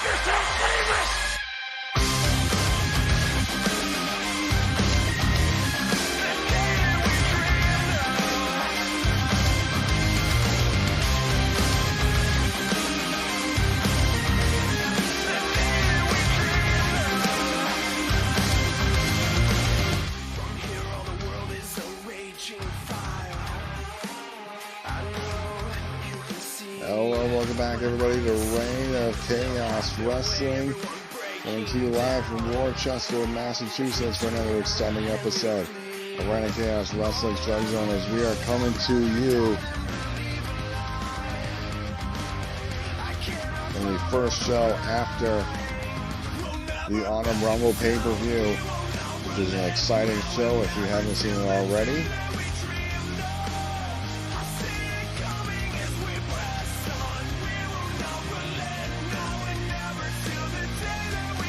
yourself famous! Hello, welcome back everybody to Reign of Chaos Wrestling. Coming to you live from Worcester, Massachusetts for another exciting episode of Reign of Chaos Wrestling StrikeZone as we are coming to you in the first show after the Autumn Rumble pay-per-view, which is an exciting show if you haven't seen it already.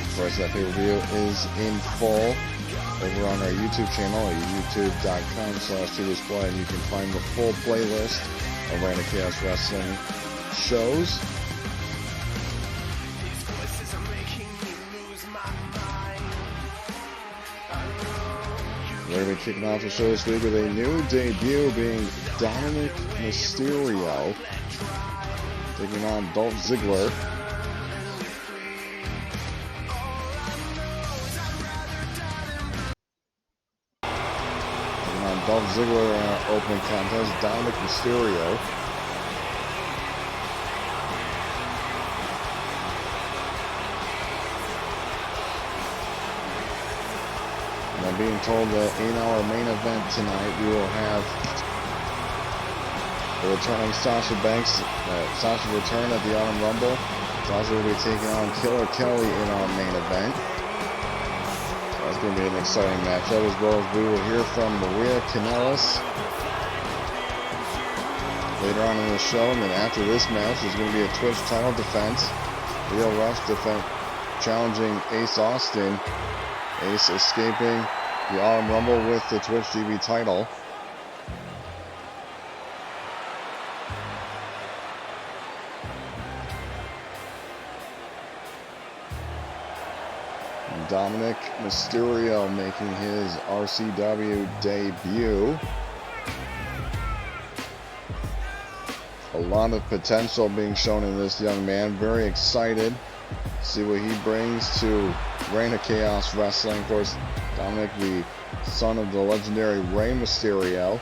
Of course, that pay-per-view is in full over on our YouTube channel at youtube.com/Tubasplat, and you can find the full playlist of Reign of Chaos Wrestling shows. We're going to be kicking off the show this week with a new debut being Dominic Mysterio taking on Dolph Ziggler. Dolph Ziggler in our opening contest, Dominic Mysterio. And I'm being told that in our main event tonight, we will have the returning Sasha Banks. Sasha's return at the Autumn Rumble. Sasha will be taking on Killer Kelly in our main event. It's going to be an exciting matchup, as well as we will hear from Maria Kanellis later on in the show. And then after this match, there's going to be a Twitch title defense. Lio Rush challenging Ace Austin. Ace escaping the Autumn Rumble with the Twitch TV title. Dominic Mysterio making his RCW debut. A lot of potential being shown in this young man. Very excited to see what he brings to Reign of Chaos Wrestling. Of course, Dominic, the son of the legendary Rey Mysterio.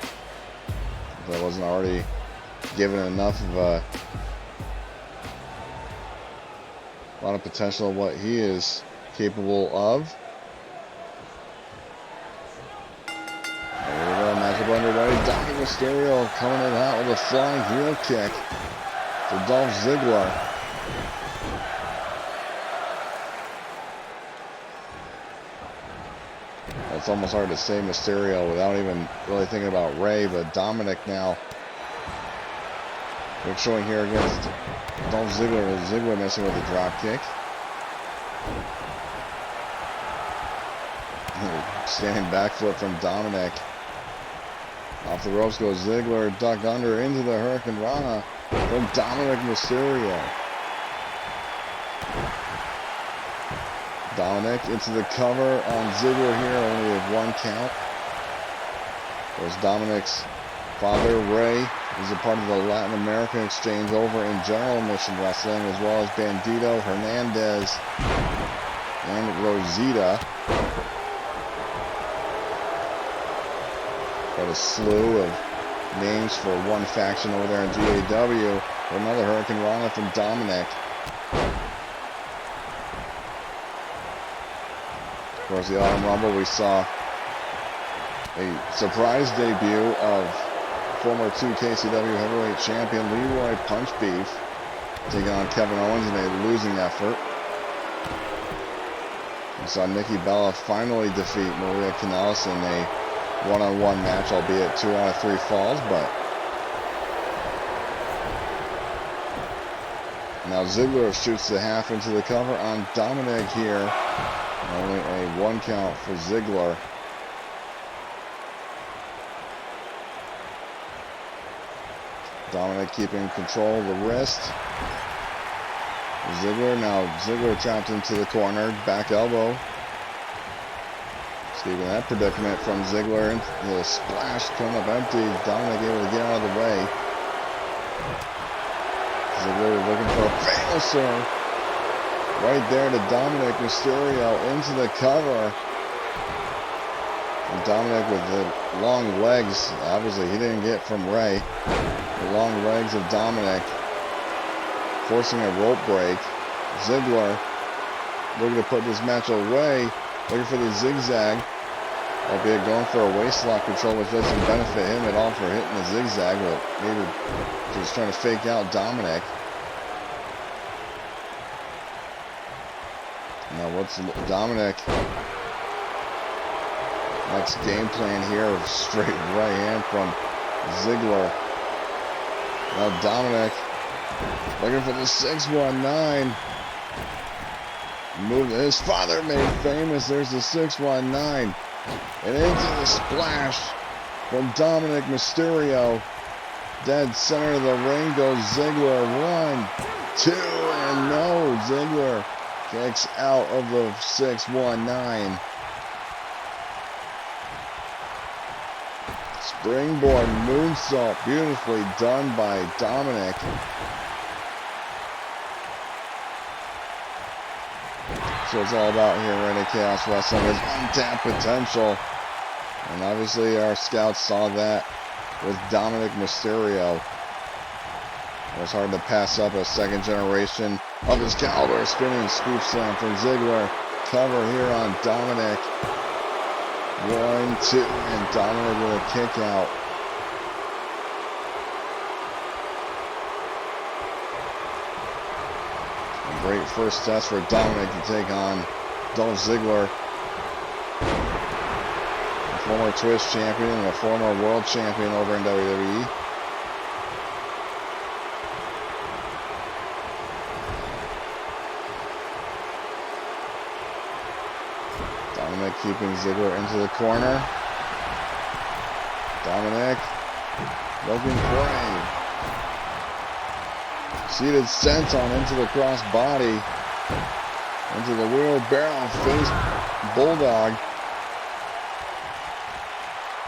If I wasn't already given enough of a lot of potential of what he is capable of. There we go, matchup underway. Dominic Mysterio coming in out with a flying heel kick to Dolph Ziggler. It's almost hard to say Mysterio without even really thinking about Rey, but Dominic now. We're showing here against Dolph Ziggler. Ziggler missing with a drop kick. Standing backflip from Dominic. Off the ropes goes Ziggler. Ducked under into the Hurricane Rana from Dominic Mysterio. Dominic into the cover on Ziggler here, only with one count. Of course, Dominic's father, Rey, is a part of the Latin American exchange over in General Mission Wrestling, as well as Bandito, Hernandez, and Rosita. Got a slew of names for one faction over there in GAW. Another Hurricane Rana from Dominic. Of course, the Autumn Rumble, we saw a surprise debut of former 2KCW heavyweight champion Leroy Punch Beef taking on Kevin Owens in a losing effort. We saw Nikki Bella finally defeat Maria Kanellis in a one-on-one match, albeit 2 out of 3 falls, but now Ziggler shoots the half into the cover on Dominic here. Only a 1 count for Ziggler. Dominic keeping control of the wrist. Ziggler, now Ziggler trapped into the corner, back elbow. Escaping that predicament from Ziggler, and the splash coming up empty. Dominic able to get out of the way. Ziggler looking for a famousor. Right there to Dominic Mysterio into the cover. And Dominic with the long legs, obviously he didn't get from Ray. The long legs of Dominic, forcing a rope break. Ziggler looking to put this match away, looking for the zigzag, albeit going for a waist lock control, which doesn't benefit him at all for hitting the zigzag, but maybe just trying to fake out Dominic. Now what's Dominic? Next game plan here, straight right hand from Ziggler. Now Dominic looking for the 619. Move that his father made famous. There's the 619. And into the splash from Dominic Mysterio. Dead center of the ring goes Ziggler. 1, 2, and no. Ziggler kicks out of the 619. Springboard moonsault, beautifully done by Dominic. So it's all about here at Chaos Wrestling is untapped potential. And obviously our scouts saw that with Dominic Mysterio. It was hard to pass up a second generation of his caliber. Spinning scoop slam from Ziggler. Cover here on Dominic. 1, 2, and Dominic with a kick out. A great first test for Dominic to take on Dolph Ziggler, a former Twitch champion and a former world champion over in WWE. Dominic keeping Ziggler into the corner. Dominic looking for a seated senton into the cross body. Into the wheelbarrow face bulldog.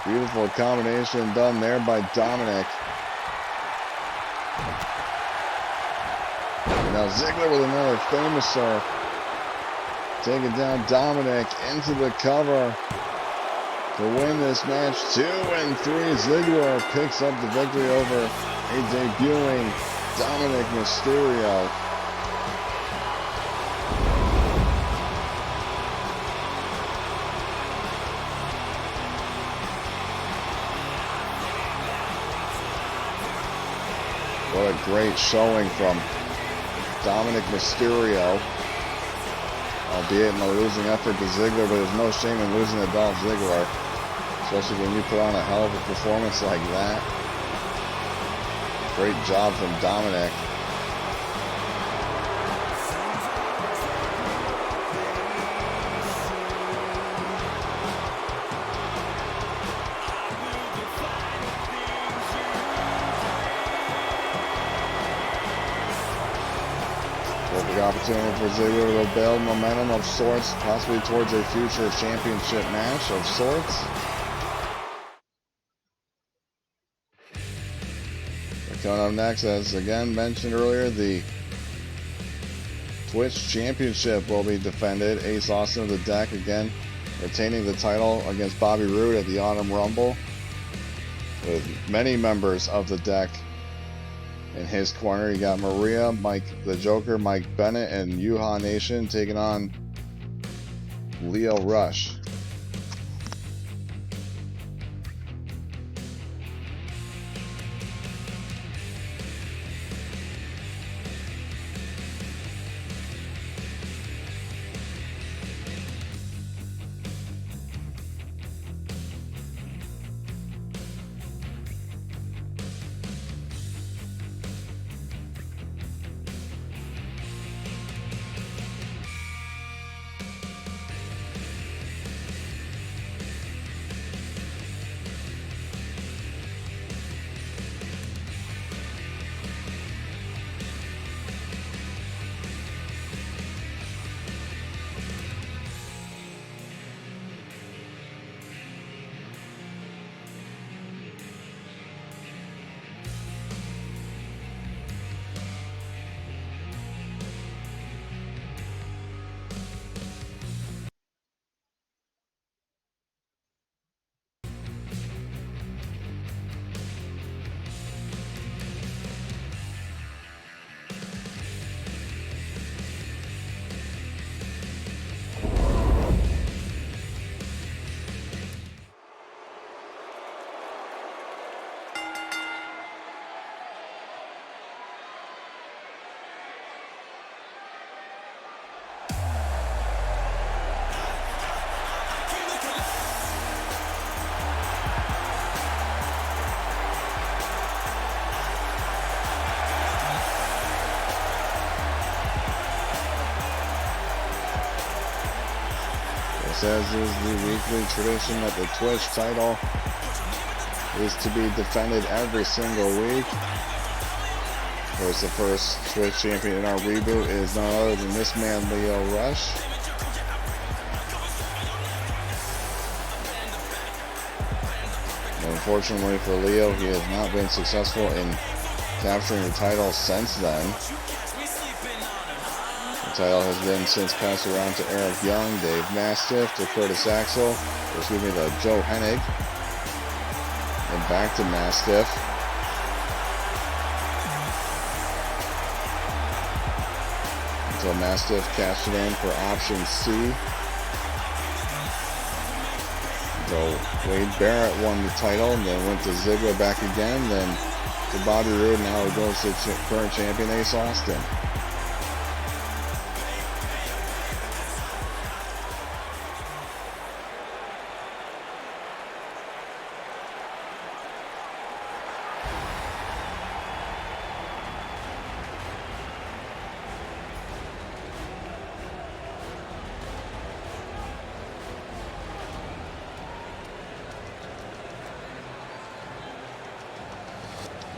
Beautiful combination done there by Dominic. And now Ziggler with another famouser. Taking down Dominic into the cover to win this match. 2 and 3. Ziggler picks up the victory over a debuting Dominic Mysterio. What a great showing from Dominic Mysterio. Albeit in a losing effort to Ziggler, but there's no shame in losing to Dolph Ziggler. Especially when you put on a hell of a performance like that. Great job from Dominic. Perfect opportunity for Ziggler to build momentum of sorts, possibly towards a future championship match of sorts. Coming up next, as again mentioned earlier, the Twitch Championship will be defended. Ace Austin of the deck again retaining the title against Bobby Roode at the Autumn Rumble, with many members of the deck in his corner. You got Maria, Mike the Joker, Mike Bennett, and Yuha Nation taking on Leo Rush. course, as is the weekly tradition, that the Twitch title is to be defended every single week. Of course, the first Twitch champion in our reboot is none other than this man, Lio Rush. Unfortunately for Leo, he has not been successful in capturing the title since then. The title has been since passed around to Eric Young, Dave Mastiff, to Curtis Axel, to Joe Hennig, and back to Mastiff. Until Mastiff cashed it in for option C. So Wade Barrett won the title, and then went to Ziggler back again, then to Bobby Roode, now it goes to current champion Ace Austin.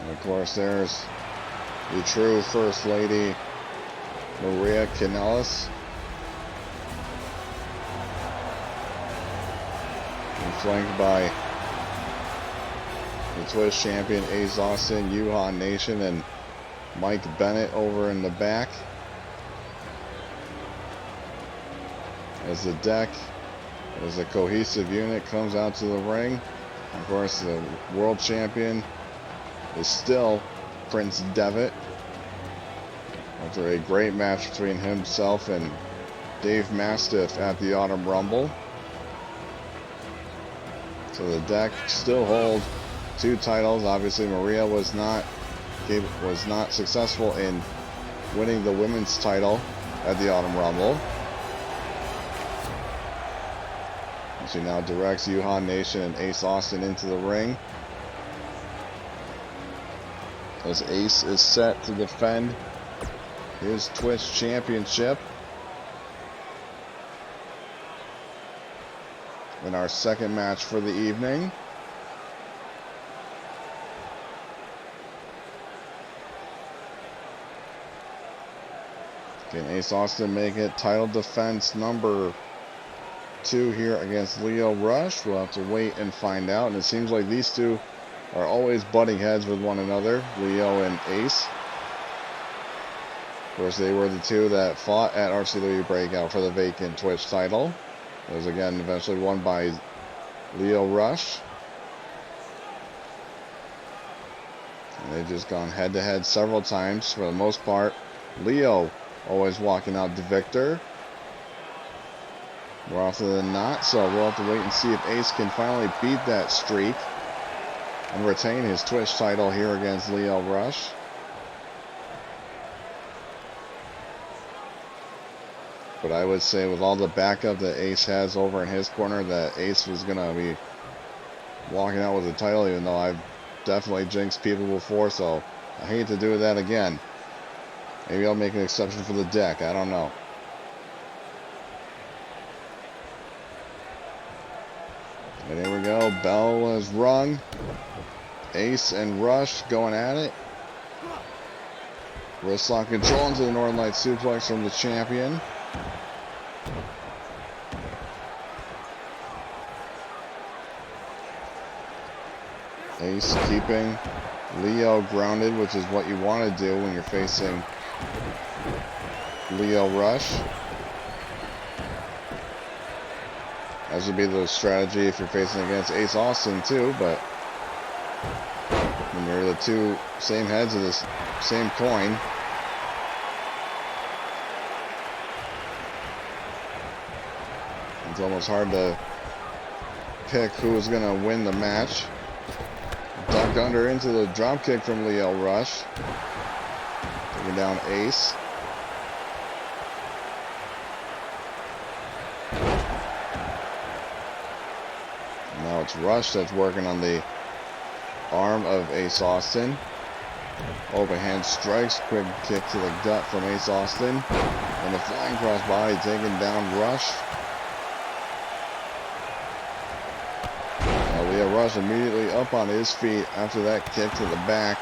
Of course, there's the true First Lady, Maria Kanellis. And flanked by the Twitch champion, Ace Austin, Yuha Nation, and Mike Bennett over in the back. As the deck, as a cohesive unit, comes out to the ring. Of course, the world champion is still Prince Devitt, after a great match between himself and Dave Mastiff at the Autumn Rumble. So the deck still holds two titles. Obviously, Maria was not successful in winning the women's title at the Autumn Rumble. She now directs Yuha Nation and Ace Austin into the ring, as Ace is set to defend his Twitch championship in our second match for the evening. Can Ace Austin make it title defense number 2 here against Lio Rush? We'll have to wait and find out. And it seems like these two are always butting heads with one another, Leo and Ace. Of course, they were the two that fought at RCW Breakout for the vacant Twitch title. It was again eventually won by Lio Rush. And they've just gone head to head several times. For the most part, Leo always walking out the victor, more often than not. So we'll have to wait and see if Ace can finally beat that streak and retain his Twitch title here against Lio Rush. But I would say, with all the backup that Ace has over in his corner, that Ace was going to be walking out with the title, even though I've definitely jinxed people before, so I hate to do that again. Maybe I'll make an exception for the deck, I don't know. And here we go, bell is rung. Ace and Rush going at it. Wrist lock control into the Northern Light suplex from the champion. Ace keeping Leo grounded, which is what you want to do when you're facing Lio Rush. As would be the strategy if you're facing against Ace Austin too, but when you're the two same heads of this same coin, it's almost hard to pick who's going to win the match. Ducked under into the dropkick from Lio Rush, taking down Ace. Now it's Rush that's working on the arm of Ace Austin. Overhand strikes, quick kick to the gut from Ace Austin. And the flying crossbody taking down Rush. Lio Rush immediately up on his feet after that kick to the back.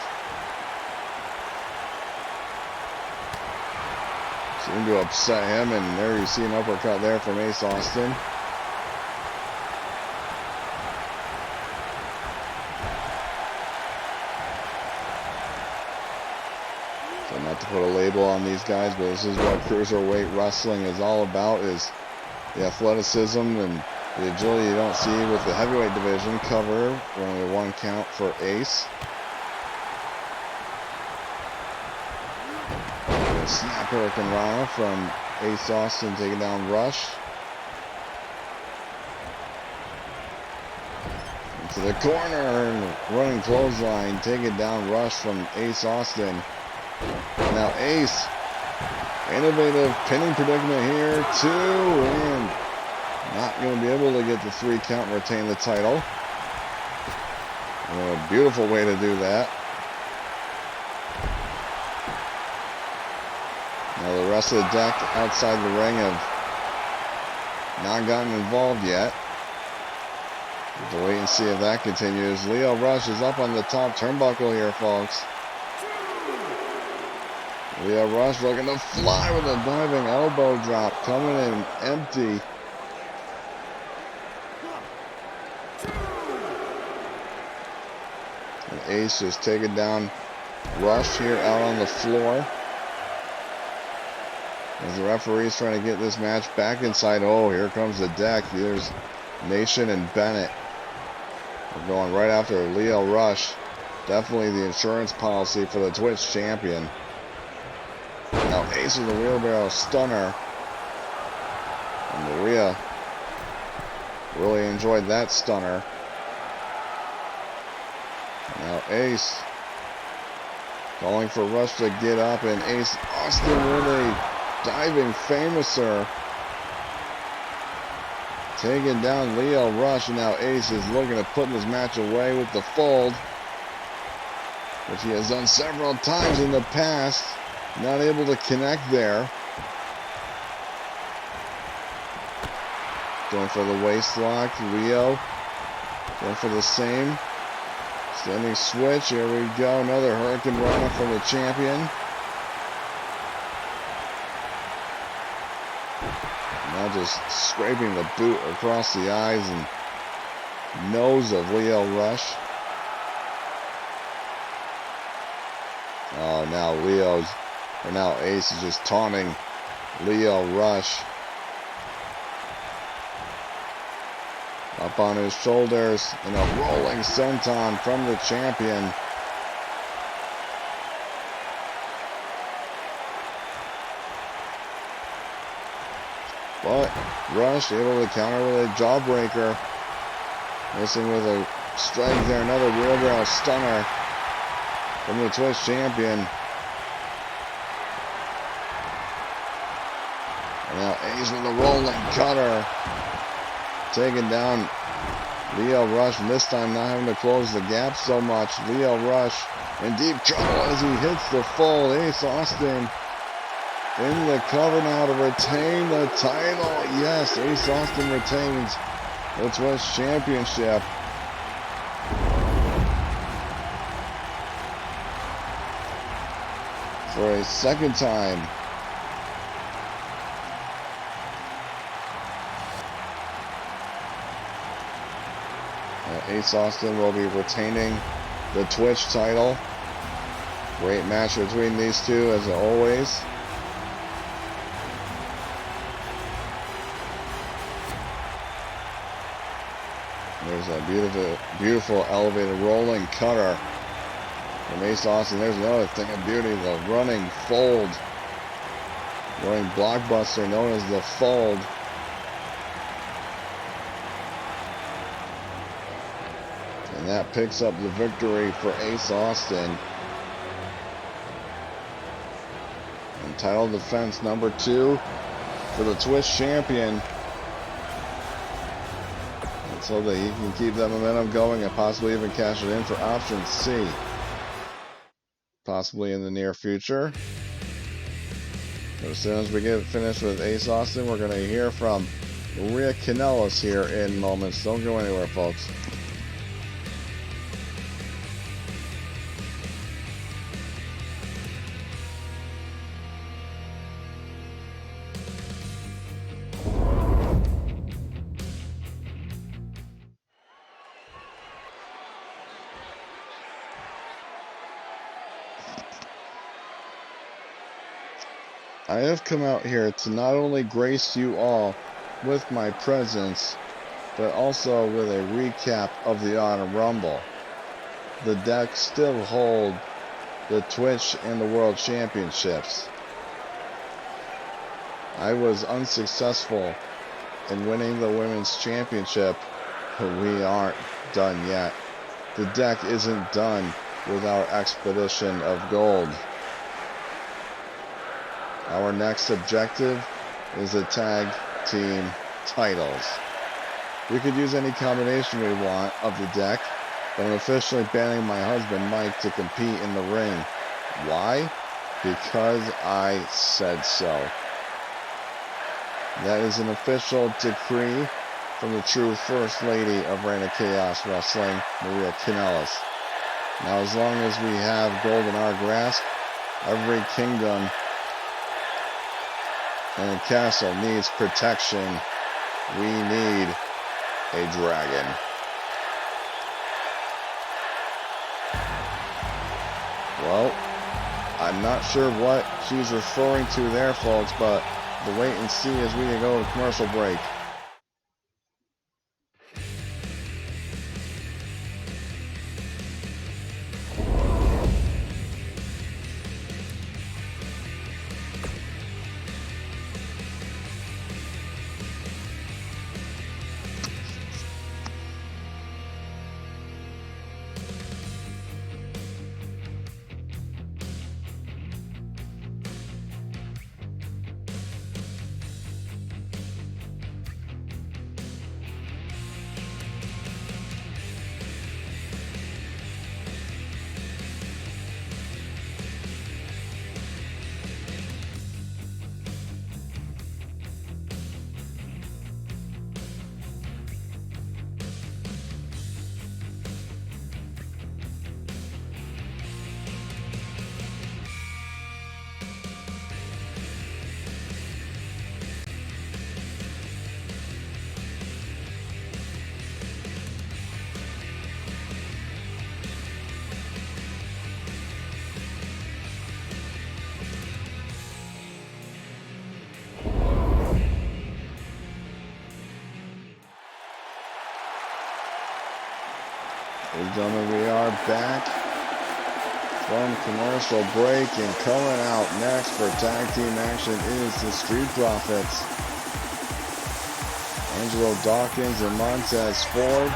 Seemed to upset him, and there you see an uppercut there from Ace Austin. So not to put a label on these guys, but this is what cruiserweight wrestling is all about, is the athleticism and the agility you don't see with the heavyweight division. Cover, only 1 count for Ace. A snap hurricane Rana from Ace Austin taking down Rush. Into the corner, and running clothesline, taking down Rush from Ace Austin. Now Ace, innovative pinning predicament here, 2, and not going to be able to get the 3 count and retain the title. A beautiful way to do that. Now the rest of the deck outside the ring have not gotten involved yet. We'll have to wait and see if that continues. Lio Rush is up on the top turnbuckle here, folks. Lio Rush looking to fly with a diving elbow drop, coming in empty. And Ace just taking down Rush here out on the floor. As the referee's trying to get this match back inside. Oh, here comes the deck. There's Nation and Bennett. We're going right after Lio Rush. Definitely the insurance policy for the Twitch champion. Now Ace with the wheelbarrow stunner. And Maria really enjoyed that stunner. Now Ace calling for Rush to get up, and Ace Austin with a diving famouser. Taking down Lio Rush, and now Ace is looking to put this match away with the fold, which he has done several times in the past. Not able to connect there. Going for the waist lock. Lio going for the same. Standing switch. Here we go. Another Hurricane Rana from the champion. Now just scraping the boot across the eyes and nose of Lio Rush. Oh, now Ace is just taunting Lio Rush. Up on his shoulders and a rolling senton from the champion. But Rush able to counter with a jawbreaker. Missing with a strike there. Another wheelbarrow stunner from the Twitch champion. And now Ace with a rolling cutter. Taking down Lio Rush, and this time not having to close the gap so much. Lio Rush in deep trouble as he hits the fold. Ace Austin in the cover now to retain the title. Yes, Ace Austin retains the Twitch Championship. For a second time. Ace Austin will be retaining the Twitch title. Great match between these two as always. There's a beautiful elevated rolling cutter from Ace Austin. There's another thing of beauty, the running fold. Running blockbuster known as the fold. And that picks up the victory for Ace Austin. And title defense number 2 for the Twitch champion. And so that he can keep that momentum going and possibly even cash it in for option C. Possibly in the near future. But as soon as we get finished with Ace Austin, we're going to hear from Maria Kanellis here in moments. Don't go anywhere, folks. I have come out here to not only grace you all with my presence, but also with a recap of the Autumn Rumble. The deck still hold the Twitch and the World Championships. I was unsuccessful in winning the Women's Championship, but we aren't done yet. The deck isn't done with our expedition of gold. Our next objective is the tag team titles. We could use any combination we want of the deck, but I'm officially banning my husband Mike to compete in the ring. Why? Because I said so. That is an official decree from the true First Lady of Reign of Chaos Wrestling, Maria Kanellis. Now, as long as we have gold in our grasp, every kingdom and castle needs protection. We need a dragon. Well, I'm not sure what she's referring to there, folks, but we'll wait and see as we go to commercial break. Ladies and gentlemen, we are back from commercial break, and coming out next for tag team action is the Street Profits. Angelo Dawkins and Montez Ford.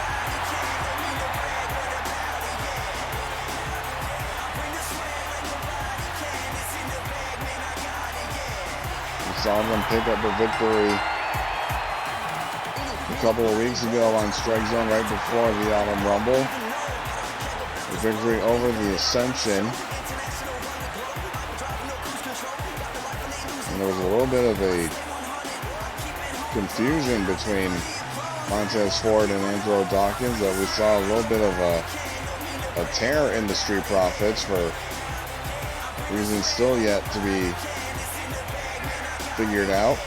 We saw them pick up a victory a couple of weeks ago on StrikeZone right before the Autumn Rumble. The victory over the Ascension. And there was a little bit of a confusion between Montez Ford and Angelo Dawkins, that we saw a little bit of a tear in the Street Profits for reasons still yet to be figured out.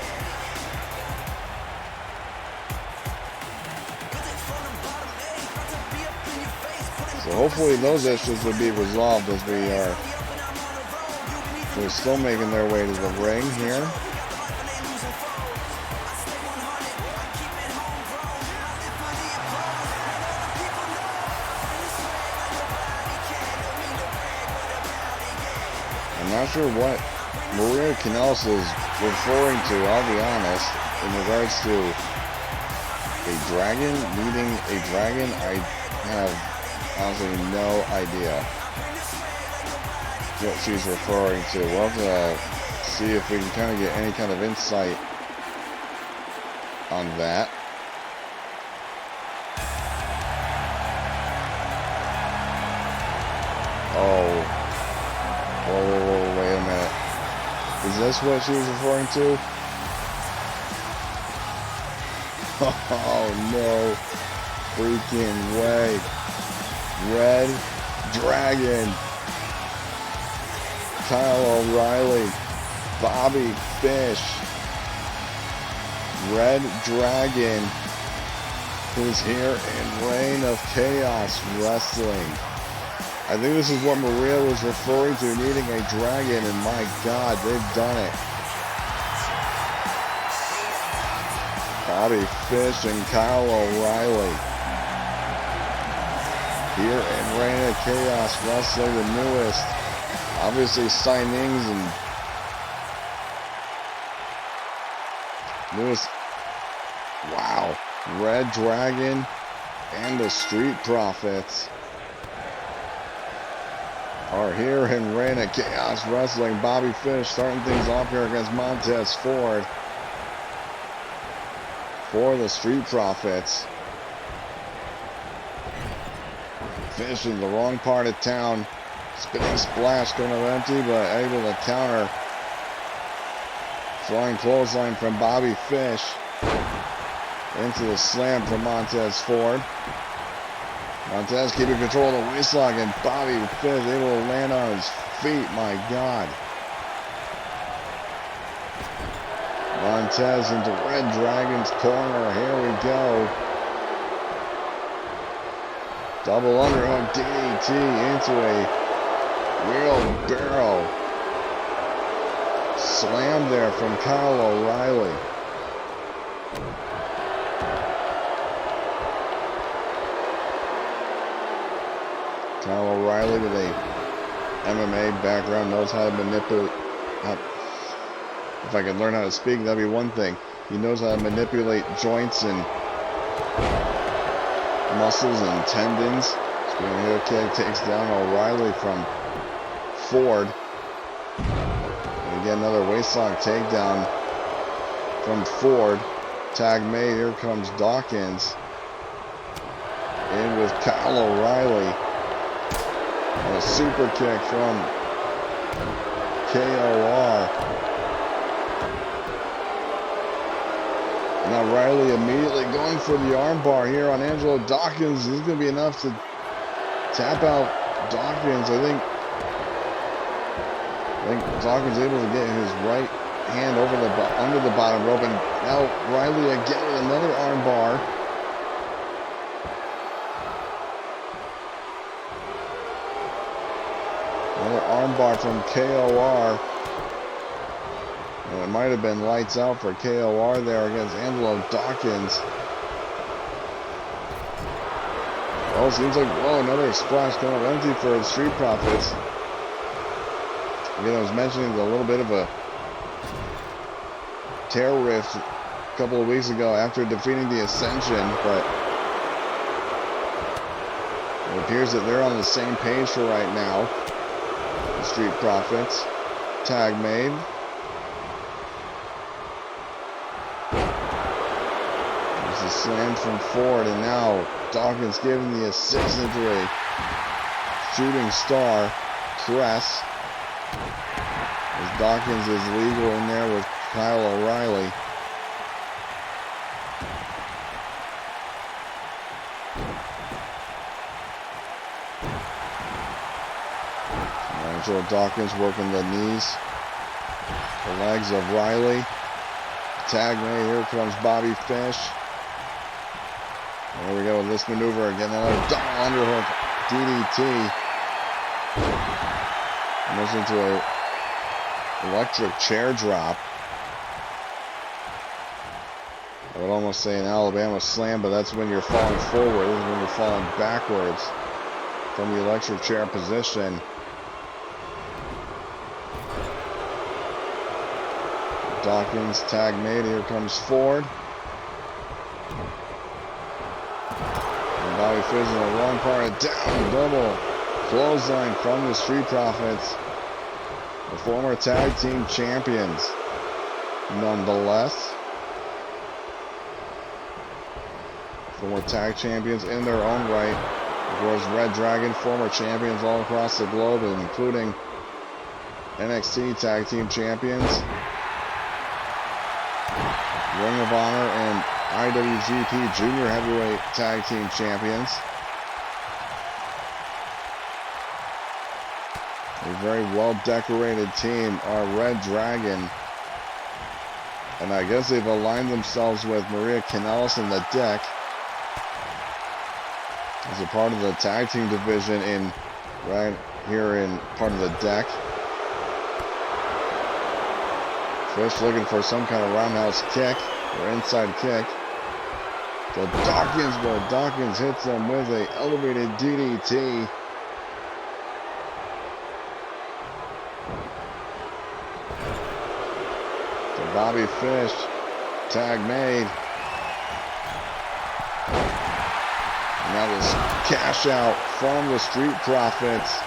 So hopefully those issues will be resolved as they're still making their way to the ring here. I'm not sure what Maria Kanellis is referring to, I'll be honest, in regards to a dragon, needing a dragon. I have honestly no idea what she's referring to. We'll have to see if we can kind of get any kind of insight on that. Oh. Whoa, wait a minute. Is this what she was referring to? Oh no. Freaking way. Red Dragon. Kyle O'Reilly. Bobby Fish. Red Dragon is here in Reign of Chaos Wrestling. I think this is what Maria was referring to, needing a dragon, and my God, they've done it. Bobby Fish and Kyle O'Reilly. Here in Reign of Chaos Wrestling, the newest, obviously, signings and newest, wow, Red Dragon and the Street Profits are here in Reign of Chaos Wrestling. Bobby Fish starting things off here against Montez Ford for the Street Profits. Fish in the wrong part of town. Spinning splash going to empty, but able to counter. Flying clothesline from Bobby Fish. Into the slam from Montez Ford. Montez keeping control of the waistlock, and Bobby Fish able to land on his feet. My God. Montez into Red Dragon's corner. Here we go. Double underhook DDT into a wheelbarrow slam there from Kyle O'Reilly. Kyle O'Reilly with a MMA background, knows how to manipulate. If I could learn how to speak, that'd be one thing. He knows how to manipulate joints and muscles and tendons. Spinning heel kick takes down O'Reilly from Ford. And again, another waistlock takedown from Ford. Tag made. Here comes Dawkins. In with Kyle O'Reilly. And a super kick from KOR. Now Riley immediately going for the armbar here on Angelo Dawkins. This is going to be enough to tap out Dawkins. I think Dawkins able to get his right hand over under the bottom rope, and now Riley again with another armbar. Another armbar from KOR. And it might have been lights out for KOR there against Angelo Dawkins. Well, it seems like, whoa, another splash going up empty for the Street Profits. Again, I was mentioning a little bit of a tear rift a couple of weeks ago after defeating the Ascension, but it appears that they're on the same page for right now. The Street Profits. Tag made. There's a slam from Ford, and now Dawkins giving the assist into a shooting star press. As Dawkins is legal in there with Kyle O'Reilly. Angelo Dawkins working the knees, the legs of Riley. Tag made. Here comes Bobby Fish. There we go with this maneuver again. Another double underhook DDT. Almost into a electric chair drop. I would almost say an Alabama slam, but that's when you're falling forward. This is when you're falling backwards from the electric chair position. Dawkins tag made. Here comes Ford. And Bobby Fish in the wrong part of down. Double clothesline from the Street Profits. The former tag team champions. Nonetheless. Former tag champions in their own right. Of course, Red Dragon, former champions all across the globe, including NXT tag team champions. Ring of Honor and IWGP Junior Heavyweight Tag Team Champions. A very well-decorated team, our Red Dragon. And I guess they've aligned themselves with Maria Kanellis in the deck as a part of the tag team division in right here in part of the deck. Fish looking for some kind of roundhouse kick or inside kick. to Dawkins, but Dawkins hits him with an elevated DDT. To Bobby Fish. Tag made. Now this cash out from the Street Profits.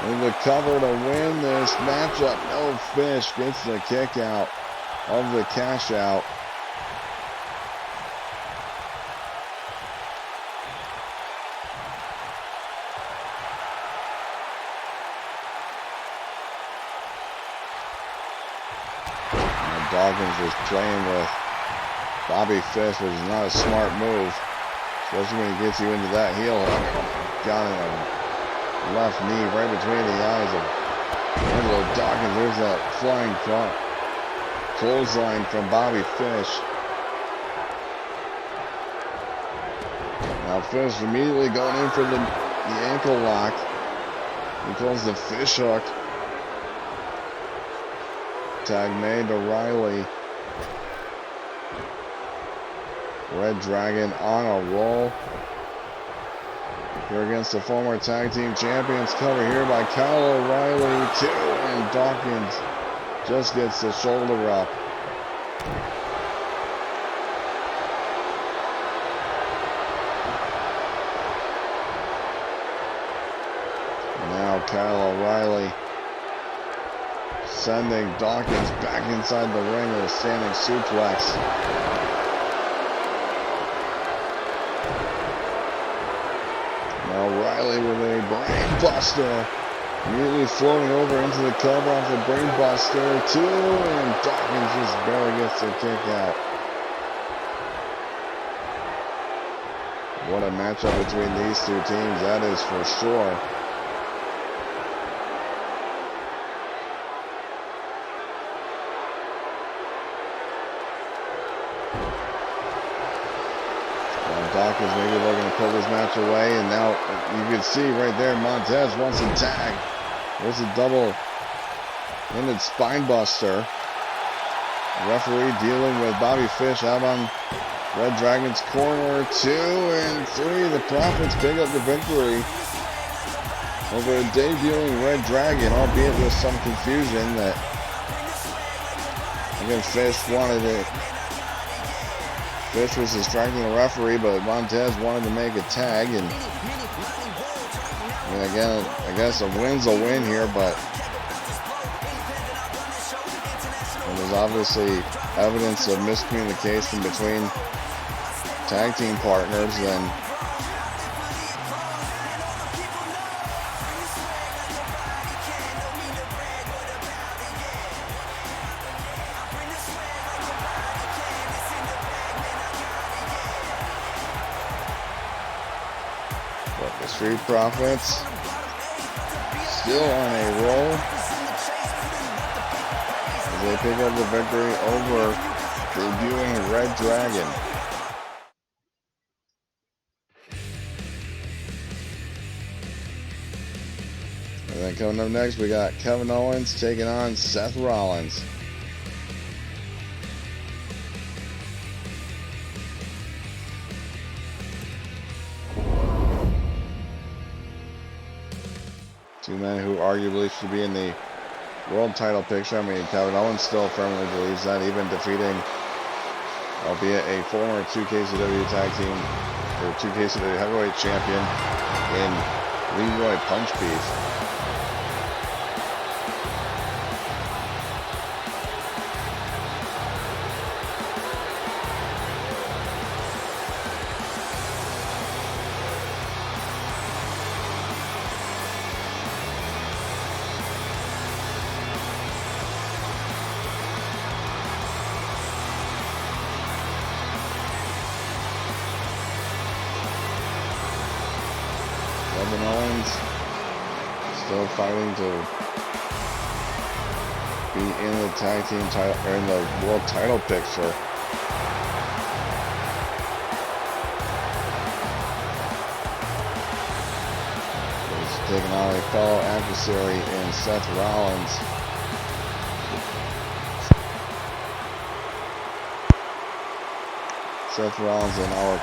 In the cover to win this matchup. No, Fish gets the kick out of the cash out. Now Dawkins was playing with Bobby Fish, which is not a smart move, especially when he gets you into that heel hook. Got him. Left knee right between the eyes of Angelo Dawkins. There's that flying clothesline from Bobby Fish. Now Fish immediately going in for the ankle lock. He calls the fish hook. Tag made to Riley. Red Dragon on a roll. Here against the former tag team champions. Cover here by Kyle O'Reilly, too. And Dawkins just gets the shoulder up. Now Kyle O'Reilly sending Dawkins back inside the ring with a standing suplex. O'Reilly with a brain buster, immediately floating over into the cover off the brain buster too, and Dawkins just barely gets the kick out. What a matchup between these two teams, that is for sure. Dawkins maybe looking to pull this match away, and now you can see right there Montez wants to tag. There's a double-handed spine buster. Referee dealing with Bobby Fish out on Red Dragon's corner. 2 and 3. The Profits pick up the victory over a debuting Red Dragon, albeit with some confusion that again Fish wanted it. Fish was distracting the referee, but Montez wanted to make a tag, and again, I guess a win's a win here, but there's obviously evidence of miscommunication between tag team partners, and Street Profits still on a roll as they pick up the victory over debuting Red Dragon. And then coming up next, we got Kevin Owens taking on Seth Rollins. Two men who arguably should be in the world title picture. I mean, Kevin Owens still firmly believes that, even defeating, albeit a former 2KCW tag team, or 2KCW heavyweight champion in Leroy Punch Beef. Kevin Owens still fighting to be in the tag team title, or in the world title picture. He's taking on a fellow adversary in Seth Rollins. Seth Rollins in our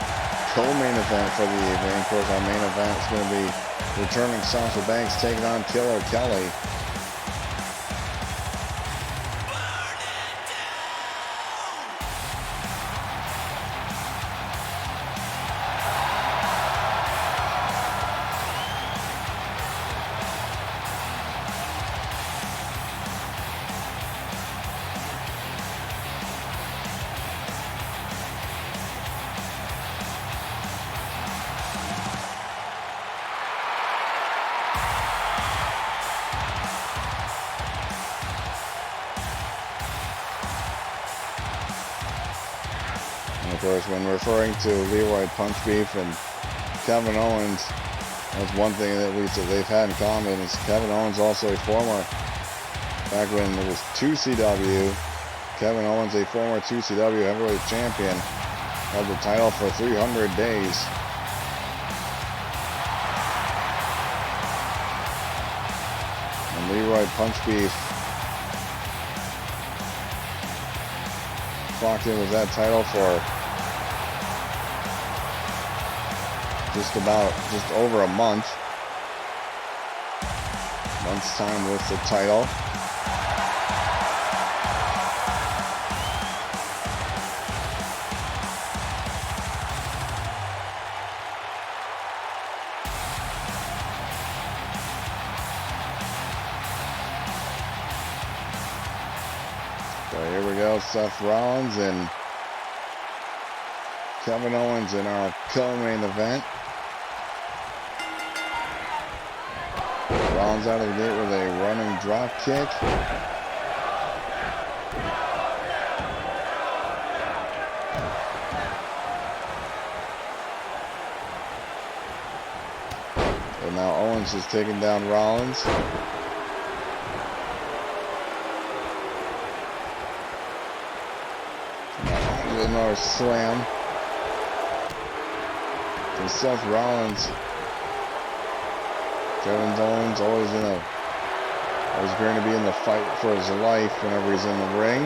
co-main event for the evening. Of course, our main event is going to be returning Sasha Banks taking on Killer Kelly. Of course, when referring to Leroy Punch Beef and Kevin Owens, that's one thing that at least that they've had in common is Kevin Owens also a former, back when there was 2CW, Kevin Owens, a former 2CW heavyweight champion, held the title for 300 days. And Leroy Punch Beef clocked in with that title for just over a month's time with the title. So here we go, Seth Rollins and Kevin Owens in our co-main event. Rollins out of the gate with a running drop kick. And now Owens is taking down Rollins. Now Owens with another slam. And Seth Rollins. Kevin Owens always going to be in the fight for his life whenever he's in the ring.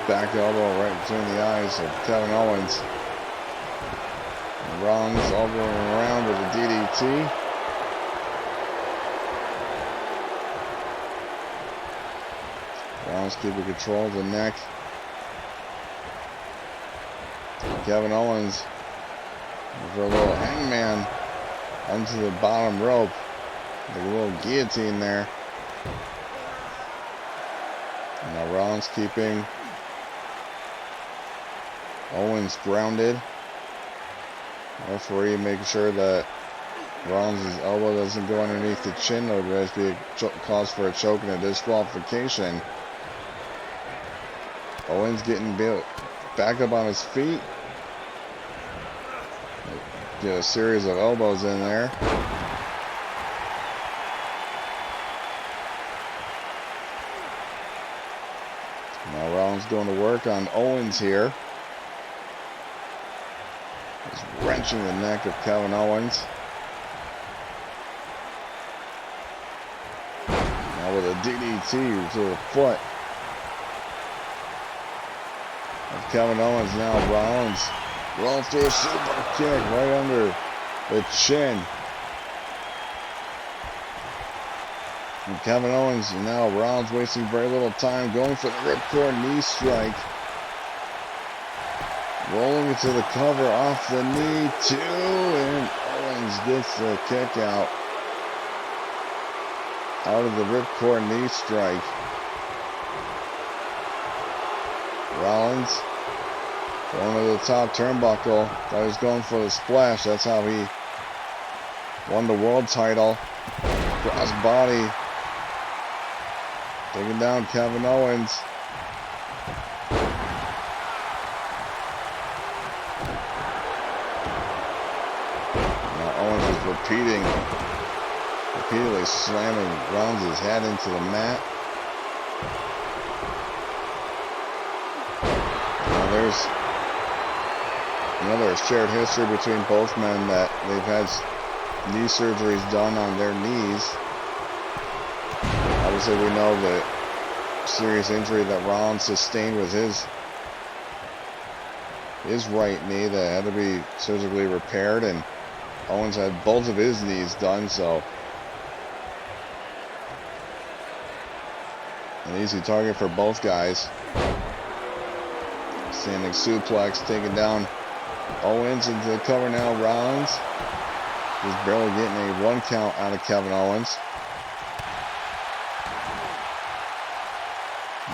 Back elbow right between the eyes of Kevin Owens. And Rollins elbowing around with a DDT. Rollins keeping control of the neck. And Kevin Owens for a little hangman onto the bottom rope. Like a little guillotine there. And now Rollins keeping Owens grounded. Referee making sure that Rollins' elbow doesn't go underneath the chin. That would always be a cause for a choke and a disqualification. Owens getting back up on his feet. Get a series of elbows in there. Now Rollins going to work on Owens here. He's wrenching the neck of Kevin Owens. Now with a DDT to the foot of Kevin Owens. Now Rollins rolls through a super kick right under the chin. And Kevin Owens, and now Rollins wasting very little time, going for the ripcord knee strike. Rolling into the cover off the knee too, and Owens gets the kick out of the ripcord knee strike. Rollins going to the top turnbuckle. Thought he was going for the splash. That's how he won the world title. Cross body. Taking down Kevin Owens. Now Owens is repeatedly slamming Rollins' head into the mat. Now there's another shared history between both men that they've had knee surgeries done on their knees. Obviously, we know the serious injury that Rollins sustained with his his right knee that had to be surgically repaired, and Owens had both of his knees done, so an easy target for both guys. Standing suplex, taking down Owens into the cover now. Rollins is barely getting a 1 count out of Kevin Owens.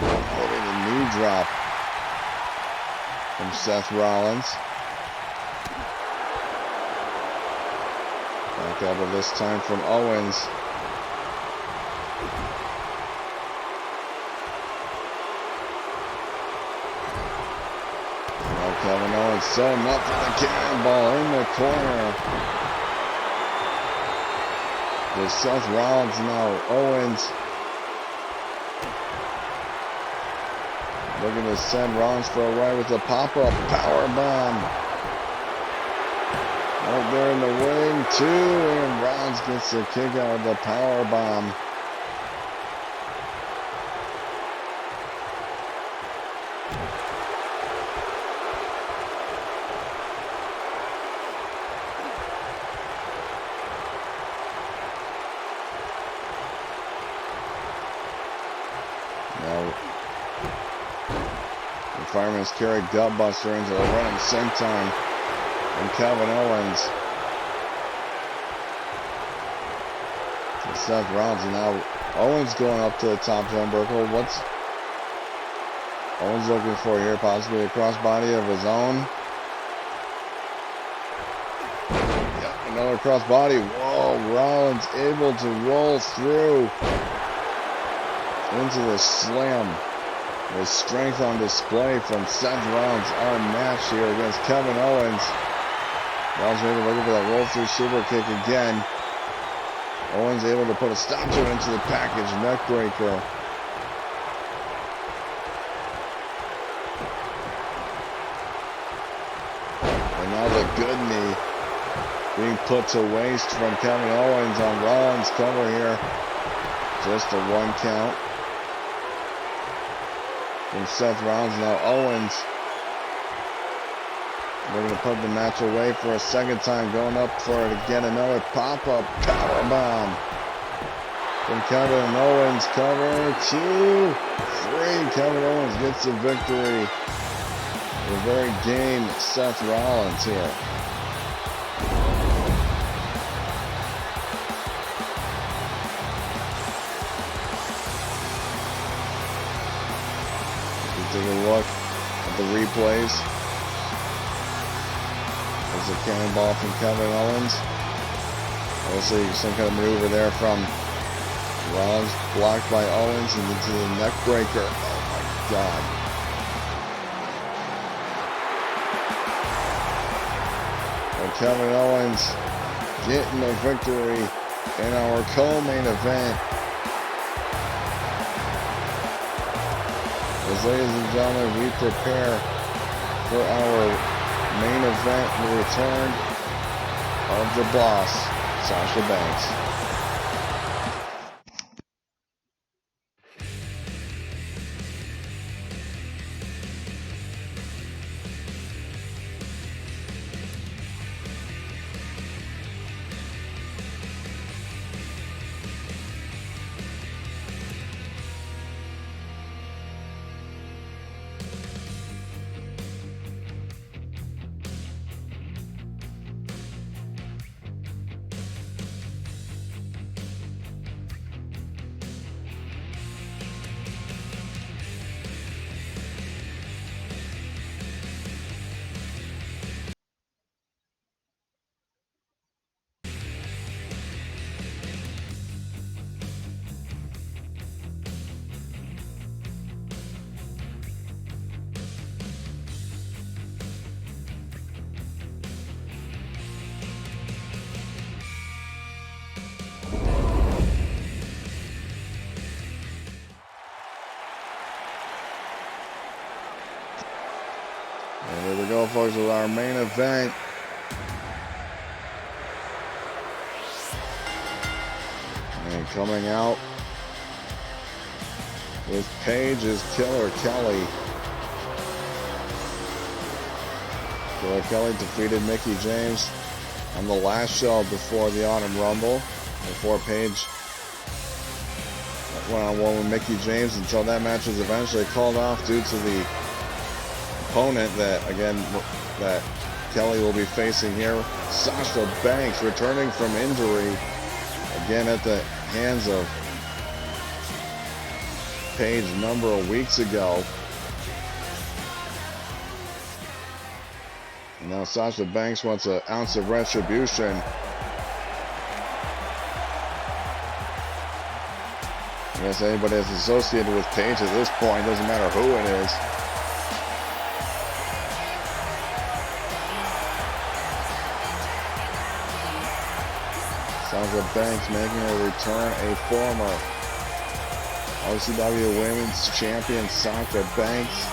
Elevated knee drop from Seth Rollins. Back up at this time from Owens. Now Kevin Owens setting up for the cannonball in the corner. With Seth Rollins now. Owens looking to send Rollins for a ride with a pop-up power bomb. Right there in the ring, too, and Rollins gets a kick out of the power bomb. Now, the fireman's carry gutbuster into the running senton from Kevin Owens. To Seth Rollins, and now Owens going up to the top turnbuckle. What's Owens looking for here? Possibly a crossbody of his own. Yep, another crossbody. Whoa, Rollins able to roll through into the slam. With strength on display from Seth Rollins. Our match here against Kevin Owens. Rollins maybe looking for that roll through super kick again. Owens able to put a stop to it into the package neck breaker. And now the good knee being put to waste from Kevin Owens on Rollins' cover here. Just a 1 count. From Seth Rollins, now Owens looking to put the match away for a second time, going up for it again. Another pop-up power bomb from Kevin Owens. Cover 2, 3. Kevin Owens gets the victory. The very game Seth Rollins here. Take a look at the replays. There's a cannonball from Kevin Owens. Obviously, some kind of maneuver there from Rollins, blocked by Owens, and into the neck breaker. Oh my God. And Kevin Owens getting the victory in our co-main event. As, ladies and gentlemen, we prepare for our main event, the return of the boss, Sasha Banks. And here we go, folks, with our main event. And coming out with Paige is Killer Kelly. Killer Kelly defeated Mickie James on the last show before the Autumn Rumble. Before Paige one-on-one with Mickie James until that match was eventually called off due to the opponent that Kelly will be facing here. Sasha Banks returning from injury again at the hands of Paige a number of weeks ago. And now Sasha Banks wants an ounce of retribution. I guess anybody that's associated with Paige at this point, doesn't matter who it is. Sasha Banks making a return, a former RCW Women's Champion Sasha Banks.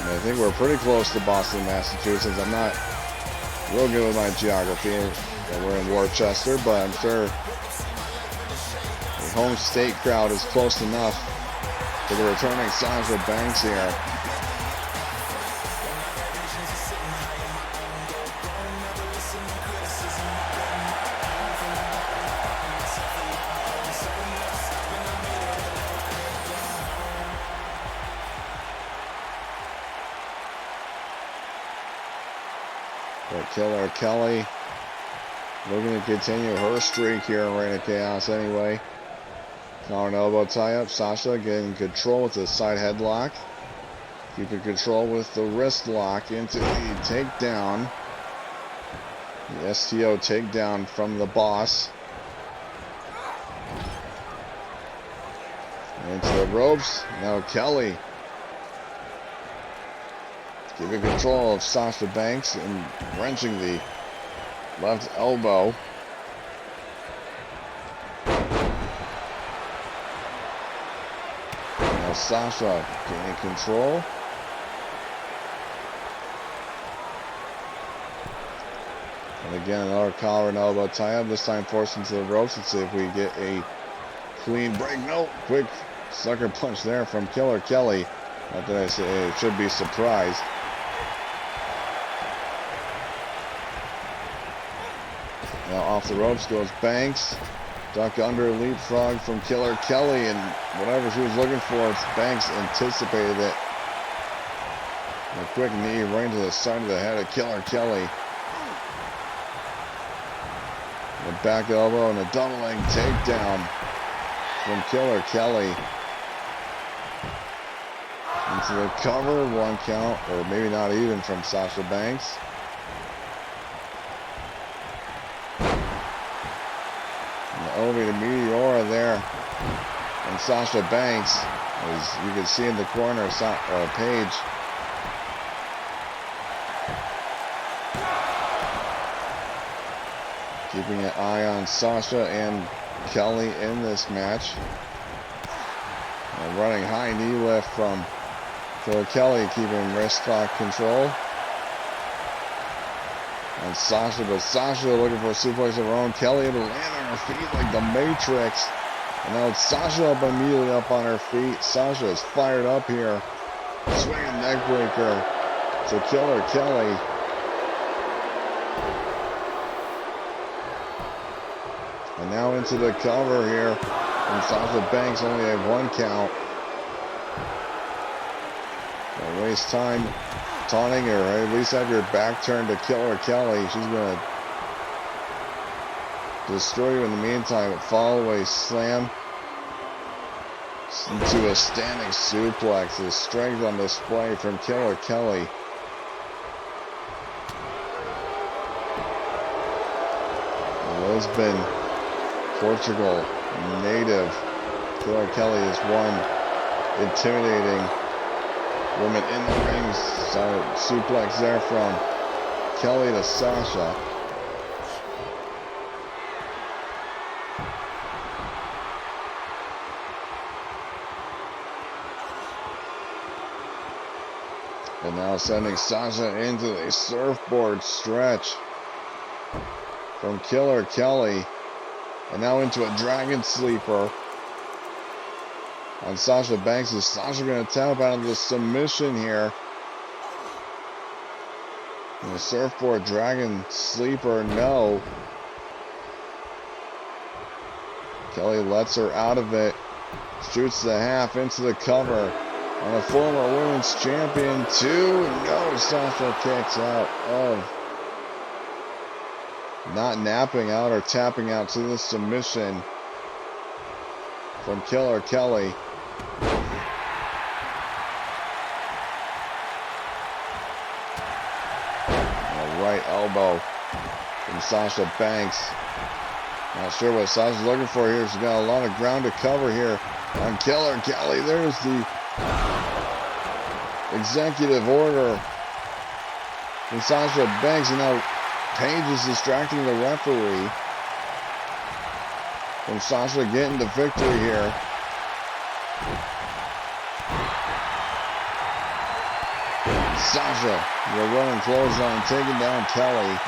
And I think we're pretty close to Boston, Massachusetts. I'm not real good with my geography. We're in Worcester, but I'm sure the home state crowd is close enough to the returning Sasha Banks here. But Killer Kelly looking to continue her streak here in Reign of Chaos anyway. Collar and elbow tie up. Sasha getting control with the side headlock. Keeping control with the wrist lock into the takedown. The STO takedown from the boss. Into the ropes. Now Kelly keeping control of Sasha Banks and wrenching the left elbow. Now Sasha gaining control. And again, another collar and elbow tie-up, this time forced into the ropes. Let's see if we get a clean break. No, quick sucker punch there from Killer Kelly. Not that I say it should be surprised. Now off the ropes goes Banks. Duck under leapfrog from Killer Kelly, and whatever she was looking for, Banks anticipated it. A quick knee right to the side of the head of Killer Kelly. A back elbow and a double leg takedown from Killer Kelly. Into the cover, 1 count, or maybe not even, from Sasha Banks. Elevated Meteora there, and Sasha Banks, as you can see in the corner, Paige. Keeping an eye on Sasha and Kelly in this match. A running high knee lift from Killer Kelly, keeping wrist lock control. And Sasha looking for a suplex of her own. Kelly able to land on her feet like the Matrix. And now it's Sasha immediately up on her feet. Sasha is fired up here. Swinging neck breaker to Killer Kelly. And now into the cover here. And Sasha Banks only had 1 count. Don't waste time taunting her, or at least have your back turned to Killer Kelly. She's going to destroy you in the meantime. A fall away slam into a standing suplex. The strength on display from Killer Kelly. Lisbon, Portugal native. Killer Kelly is one intimidating woman in the ring. Suplex there from Kelly to Sasha. And now sending Sasha into a surfboard stretch from Killer Kelly. And now into a dragon sleeper. on Sasha Banks. Is Sasha going to tap out of the submission here? And the surfboard dragon sleeper, no. Kelly lets her out of it. Shoots the half into the cover on a former women's champion. 2. No, Sasha kicks out of not napping out or tapping out to the submission from Killer Kelly. And a right elbow from Sasha Banks. Not sure what Sasha's looking for here. She's got a lot of ground to cover here on Killer Kelly. There's the executive order from Sasha Banks, and now Paige is distracting the referee from Sasha getting the victory here. Sasha, the running clothesline, taking down Kelly.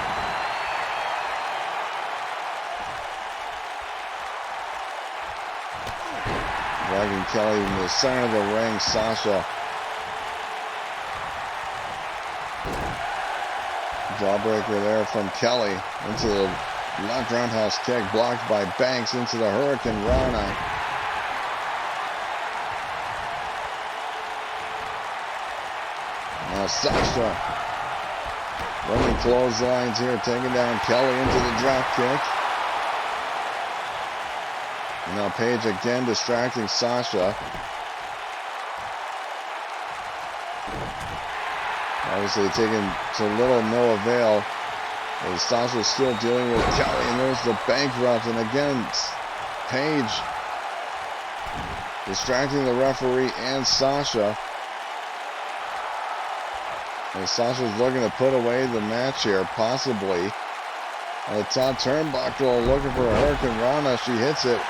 Dragging Kelly in the center of the ring. Sasha. Jawbreaker there from Kelly into the left roundhouse kick, blocked by Banks into the Hurricane Rana. Now Sasha running clotheslines here, taking down Kelly into the drop kick. And now Paige again distracting Sasha. Obviously taking to little no avail. As Sasha's still dealing with Kelly, and there's the bankrupt. And again, Paige distracting the referee and Sasha. And Sasha's looking to put away the match here, possibly. On the top turnbuckle, looking for a Hurricane Rana. She hits it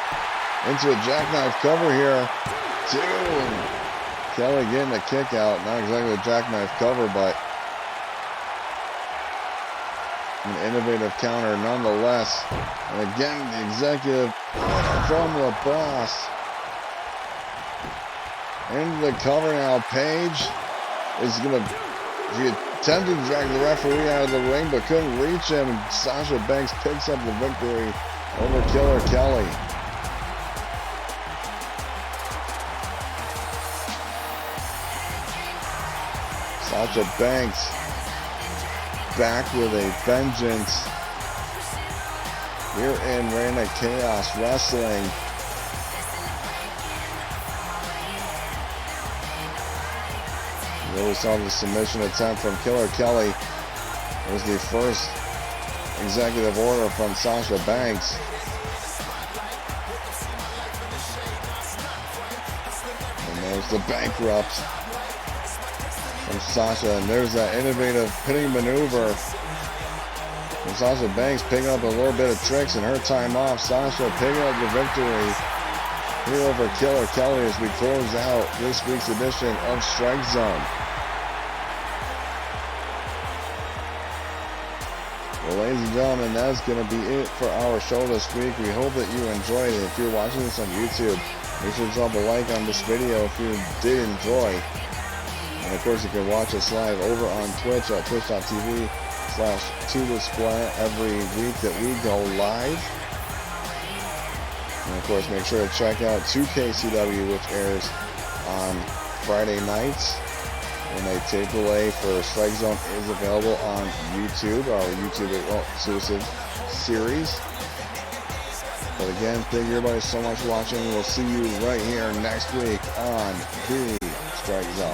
into a jackknife cover here. 2. Kelly getting a kick out. Not exactly a jackknife cover, but an innovative counter nonetheless. And again, the executive from the boss. Into the cover now. Paige is going to... She attempted to drag the referee out of the ring, but couldn't reach him. And Sasha Banks picks up the victory over Killer Kelly. Sasha Banks back with a vengeance here in Reign of Chaos Wrestling. We saw the submission attempt from Killer Kelly. It was the first executive order from Sasha Banks. And there's the bankrupt from Sasha. And there's that innovative pinning maneuver from Sasha Banks, picking up a little bit of tricks in her time off. Sasha picking up the victory here over Killer Kelly as we close out this week's edition of StrikeZone. Well, ladies and gentlemen, that's going to be it for our show this week. We hope that you enjoyed it. If you're watching this on YouTube, make sure to drop a like on this video if you did enjoy. And of course, you can watch us live over on Twitch at twitch.tv/Tubasplat every week that we go live. And of course, make sure to check out 2KCW, which airs on Friday nights. And a tape delay for StrikeZone is available on YouTube, our YouTube exclusive series. But again, thank you everybody so much for watching. We'll see you right here next week on the StrikeZone.